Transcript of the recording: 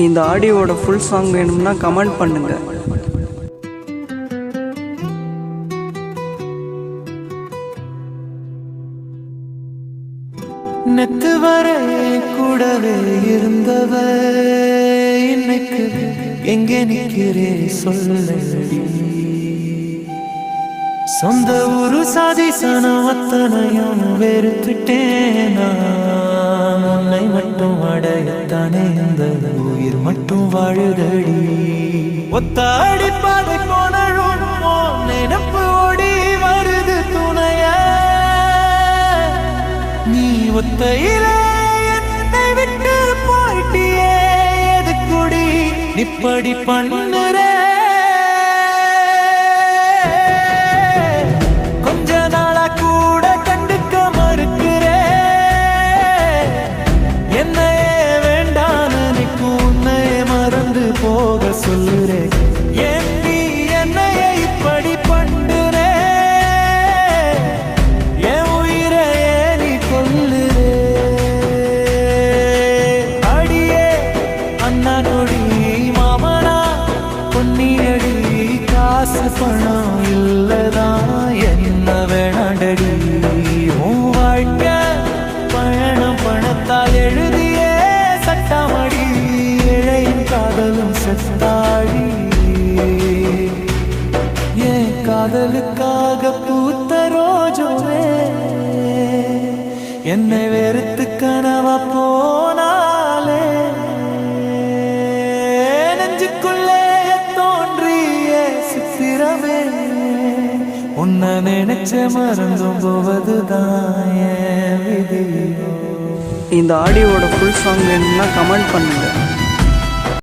இந்த ஆடியோவோட full song வேணும்னா comment பண்ணுங்க. நெத்து வரை கூடவே இருந்தவ இன்னைக்கு எங்கே நிற்கிறே சொல்லடி. சொந்த ஊரு சாதி சனம் அத்தனையும் வெறுத்துட்டேனா, உன்னை மட்டும் அடையத்தானே இந்த உயிர் மட்டும் வாழுதடி. ஒத்தாடி பாதை போனழும் நினப்பு ஓடி வருது துணைய, நீ ஒத்தையிலே என்னை விட்டு போயிட்டியே எது குடி நிப்படி பண்ணுற. கொஞ்ச நாளா கூட கண்டுக்க மறுக்கிறே, என்னையே வேண்டான்னு நிற்கும் உன்னையே மறந்து போக சொல்லுறே. ஏன் நீ என்னையே இப்படி பண்ணுறே, என் உயிரை நீ கொல்லுறே. அடியே அண்ணா நொடி மாமனா பொன்னியடி, காசு பணம் இல்லதான் என்ன வேணாண்டடி. உன் வாழ்க்கை பயணம் பணத்தால் எழுதியே சட்டாமடி, இழையின் காதலும் செத்தாடி. ஏன் காதலுக்காக பூத்த ரோஜோவே என்னை வெறுத்து கனவா போனாலே, நெஞ்சுக்குள்ளே தோன்றிய சித்திரமே உன்னை நினைச்ச மறந்தும் போவதுதான் என் விதியோ. இந்த ஆடியோவோட ஃபுல் சாங் வேணும்னா கமெண்ட் பண்ணுங்க.